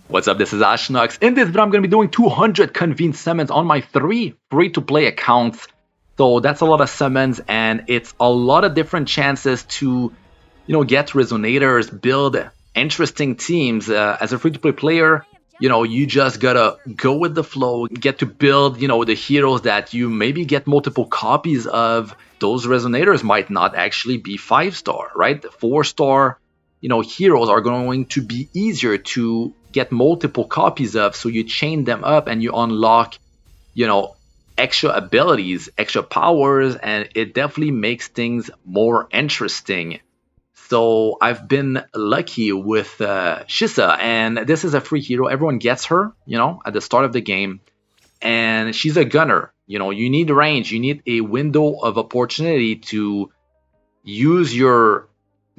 What's up, this is Astranox. In this video, I'm going to be doing 200 Convene Summons on my 3 free-to-play accounts. So that's a lot of summons, and it's a lot of different chances to, get Resonators, build interesting teams. As a free-to-play player, you just gotta go with the flow, get to build, the heroes that you maybe get multiple copies of. Those Resonators might not actually be 5-star, right? 4-star, heroes are going to be easier to get multiple copies of, so you chain them up and you unlock, extra abilities, extra powers, and it definitely makes things more interesting. So I've been lucky with Shisa, and this is a free hero. Everyone gets her, at the start of the game, and she's a gunner. You need range, you need a window of opportunity to use your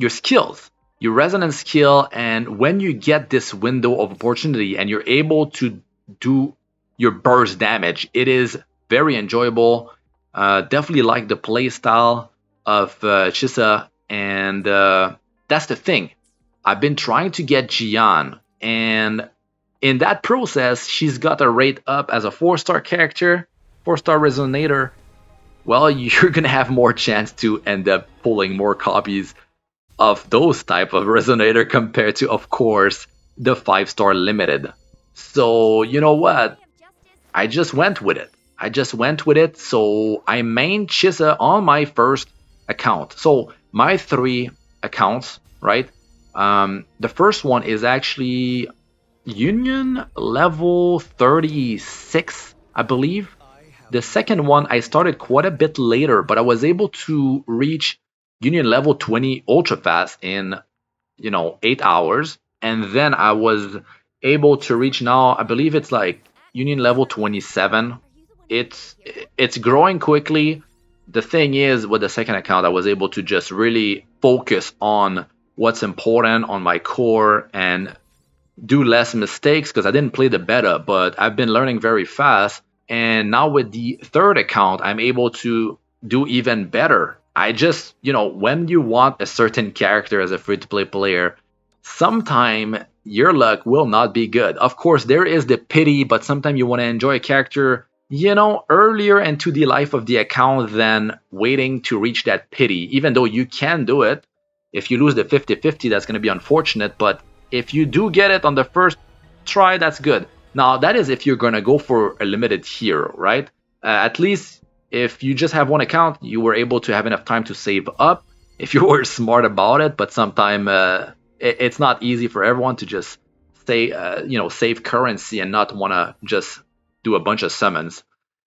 skills, your resonance skill, and when you get this window of opportunity and you're able to do your burst damage, it is very enjoyable. Definitely like the play style of Shisa, and that's the thing. I've been trying to get Jian, and in that process, she's got a rate up as a 4-star character, 4-star Resonator. Well, you're gonna have more chance to end up pulling more copies of those type of Resonator compared to, of course, the 5-star limited. So you know what? I just went with it. So I main Shisa on my first account. So my 3 accounts, right? The first one is actually Union level 36, I believe. The second one I started quite a bit later, but I was able to reach Union level 20 ultra fast in 8 hours, and then I was able to reach, now I believe it's like Union level 27. It's growing quickly. The thing is, with the second account, I was able to just really focus on what's important on my core and do less mistakes because I didn't play the beta, but I've been learning very fast. And now with the third account, I'm able to do even better. I just, when you want a certain character as a free-to-play player, sometime your luck will not be good. Of course, there is the pity, but sometimes you want to enjoy a character, earlier into the life of the account than waiting to reach that pity, even though you can do it. If you lose the 50-50, that's going to be unfortunate, but if you do get it on the first try, that's good. Now, that is if you're going to go for a limited hero, right? At least if you just have one account, you were able to have enough time to save up if you were smart about it. But sometimes it's not easy for everyone to just save currency and not want to just do a bunch of summons.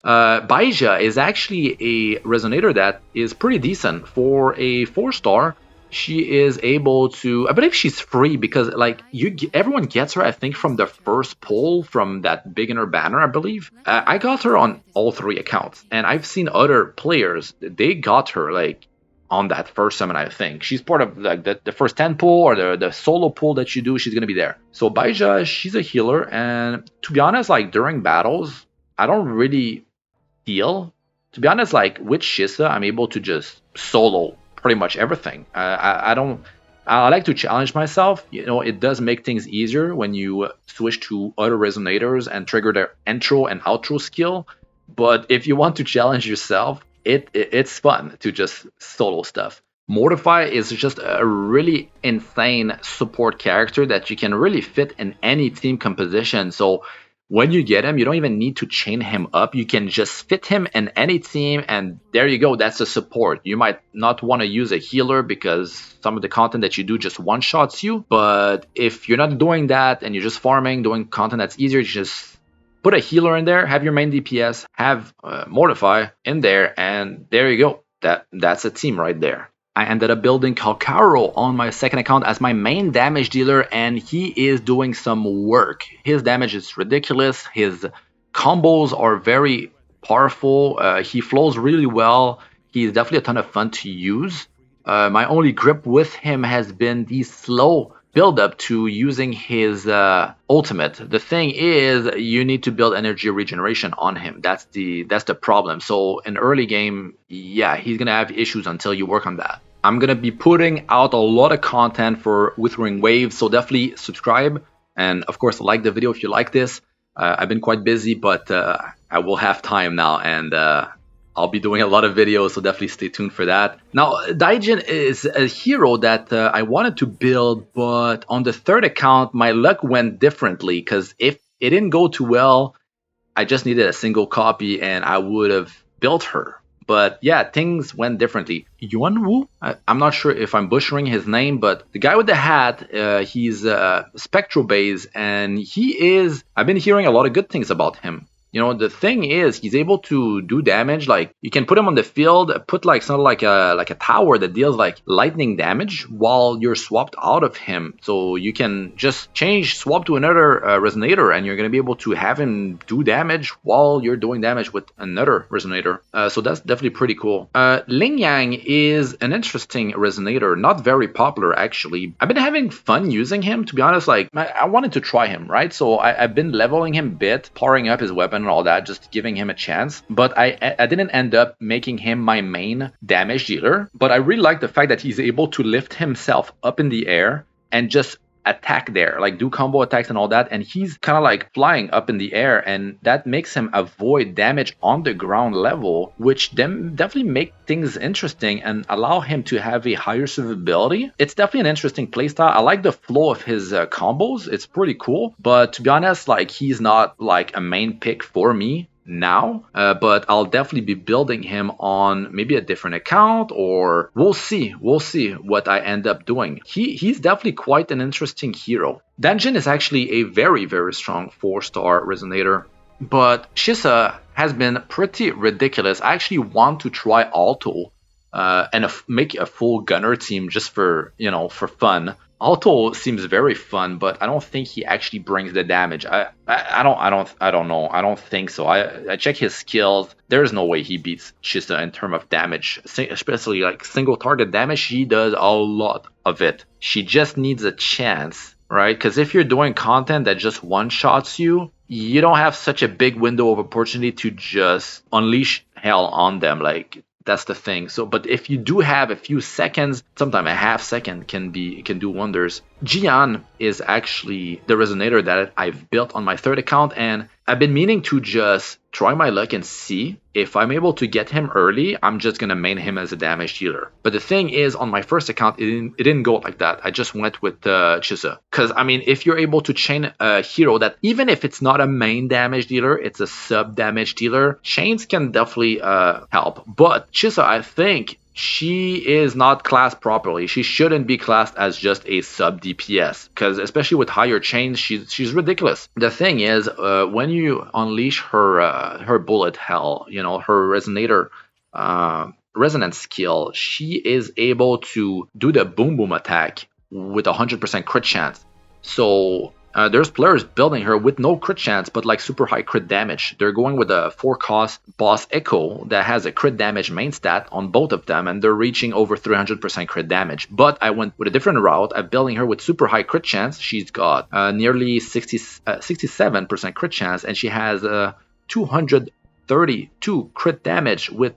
Baija is actually a Resonator that is pretty decent for a 4-star. She is able to, I believe she's free because everyone gets her, I think, from the first pull from that beginner banner, I believe. I got her on all 3 accounts, and I've seen other players, they got her on that first summon. I think she's part of the first 10 pull or the solo pull that you do, she's gonna be there. So Baija, she's a healer, and to be honest, during battles, I don't really feel, to be honest, with Shisa, I'm able to just solo pretty much everything. I like to challenge myself. It does make things easier when you switch to other Resonators and trigger their intro and outro skill. But if you want to challenge yourself, it's fun to just solo stuff. Mortify is just a really insane support character that you can really fit in any team composition. So when you get him, you don't even need to chain him up. You can just fit him in any team, and there you go. That's a support. You might not want to use a healer because some of the content that you do just one-shots you. But if you're not doing that and you're just farming, doing content that's easier, just put a healer in there, have your main DPS, have Mortify in there, and there you go. That's a team right there. I ended up building Kalkaro on my second account as my main damage dealer, and he is doing some work. His damage is ridiculous. His combos are very powerful. He flows really well. He's definitely a ton of fun to use. My only grip with him has been the slow build up to using his ultimate. The thing is, you need to build energy regeneration on him. That's the problem. So in early game, yeah, he's gonna have issues until you work on that. I'm gonna be putting out a lot of content for Wuthering Waves, so definitely subscribe And of course, like the video if you like this. I've been quite busy, but I will have time now, and I'll be doing a lot of videos, so definitely stay tuned for that. Now, Daijin is a hero that I wanted to build, but on the third account, my luck went differently, because if it didn't go too well, I just needed a single copy and I would have built her. But yeah, things went differently. Yuanwu? I'm not sure if I'm butchering his name, but the guy with the hat, he's Spectral Base, and I've been hearing a lot of good things about him. You know, the thing is, he's able to do damage. Like, you can put him on the field, put like something like a tower that deals like lightning damage while you're swapped out of him. So you can just swap to another Resonator, and you're going to be able to have him do damage while you're doing damage with another Resonator. So that's definitely pretty cool. Ling Yang is an interesting Resonator, not very popular actually. I've been having fun using him, to be honest. Like, I wanted to try him, right? So I've been leveling him a bit, powering up his weapon and all that, just giving him a chance. But I didn't end up making him my main damage dealer. But I really like the fact that he's able to lift himself up in the air and just attack there, like do combo attacks and all that, and he's kind of like flying up in the air, and that makes him avoid damage on the ground level, which definitely make things interesting and allow him to have a higher survivability. It's definitely an interesting playstyle. I like the flow of his combos. It's pretty cool, but to be honest, like, he's not like a main pick for me now, but I'll definitely be building him on maybe a different account, or we'll see what I end up doing. He's definitely quite an interesting hero. Danjin is actually a very, very strong 4-star Resonator, but Shisa has been pretty ridiculous. I actually want to try Alto and make a full gunner team just for, you know, for fun. Alto seems very fun, but I don't think he actually brings the damage. I don't know. I don't think so. I check his skills. There's no way he beats Shisa in terms of damage, especially like single target damage. She does a lot of it. She just needs a chance, right? Because if you're doing content that just one-shots you, you don't have such a big window of opportunity to just unleash hell on them. Like, that's the thing. So, but if you do have a few seconds, sometimes a half second can do wonders. Jian is actually the Resonator that I've built on my third account, and I've been meaning to just try my luck and see if I'm able to get him early. I'm just gonna main him as a damage dealer. But the thing is, on my first account, it didn't go like that. I just went with Chisa, because I mean, if you're able to chain a hero that, even if it's not a main damage dealer, it's a sub damage dealer, chains can definitely help. But Chisa, I think she is not classed properly. She shouldn't be classed as just a sub DPS, because especially with higher chains, she's ridiculous. The thing is, when you unleash her bullet hell, you know, her Resonator resonance skill, she is able to do the boom boom attack with 100% crit chance. So there's players building her with no crit chance, but like super high crit damage. They're going with a 4-cost boss Echo that has a crit damage main stat on both of them, and they're reaching over 300% crit damage. But I went with a different route. I'm building her with super high crit chance. She's got nearly 67% crit chance, and she has 232 crit damage with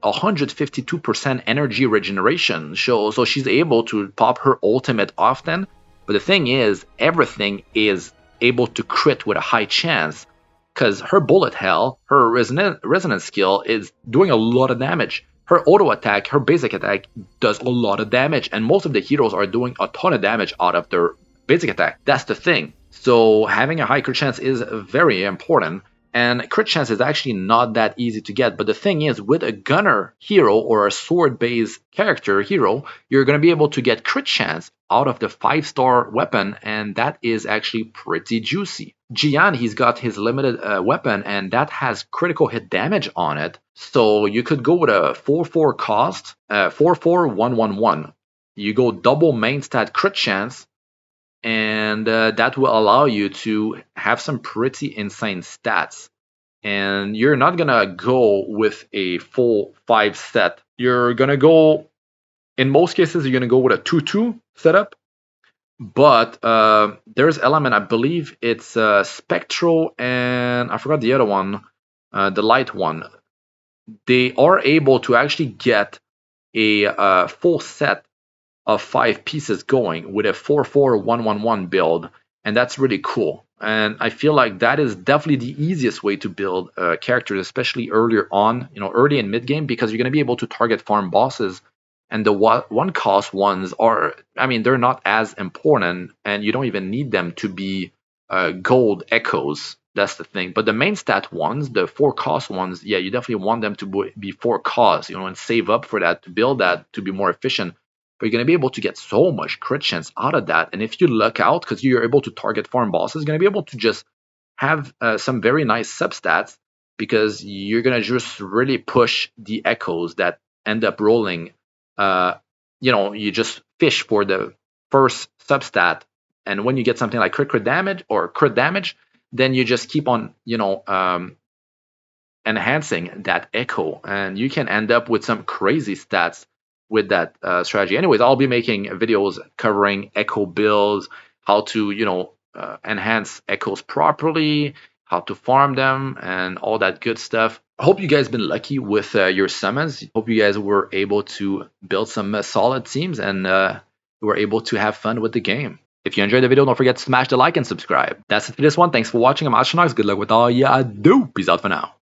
152% energy regeneration. So she's able to pop her ultimate often. But the thing is, everything is able to crit with a high chance, because her bullet hell, her resonance skill, is doing a lot of damage. Her auto attack, her basic attack, does a lot of damage, and most of the heroes are doing a ton of damage out of their basic attack. That's the thing. So having a high crit chance is very important. And crit chance is actually not that easy to get. But the thing is, with a gunner hero or a sword-based character hero, you're going to be able to get crit chance out of the 5-star weapon, and that is actually pretty juicy. Jian, he's got his limited weapon, and that has critical hit damage on it. So you could go with a 4-4 cost, 4-4-1-1-1. You go double main stat crit chance, and that will allow you to have some pretty insane stats. And you're not gonna go with a full 5 set. You're gonna go, in most cases, you're gonna go with a 2-2 setup. But there's element, I believe it's Spectral, and I forgot the other one, the light one. They are able to actually get a full set of 5 pieces going with a 4-4-1-1-1 build, and that's really cool. And I feel like that is definitely the easiest way to build characters, especially earlier on, early and mid game, because you're going to be able to target farm bosses. And the one cost ones are, I mean, they're not as important, and you don't even need them to be gold echoes. That's the thing. But the main stat ones, the 4 cost ones, yeah, you definitely want them to be 4 cost, and save up for that, to build that, to be more efficient. But you're going to be able to get so much crit chance out of that. And if you luck out, because you're able to target farm bosses, you're going to be able to just have some very nice substats, because you're going to just really push the echoes that end up rolling. You just fish for the first substat. And when you get something like crit damage or crit damage, then you just keep on, enhancing that echo. And you can end up with some crazy stats with that strategy. Anyways, I'll be making videos covering echo builds, how to enhance echoes properly, how to farm them, and all that good stuff. I hope you guys been lucky with your summons. Hope you guys were able to build some solid teams, and were able to have fun with the game. If you enjoyed the video, don't forget to smash the like and subscribe. That's it for this one. Thanks for watching. I'm Astranox. Good luck with all ya do. Peace out for now.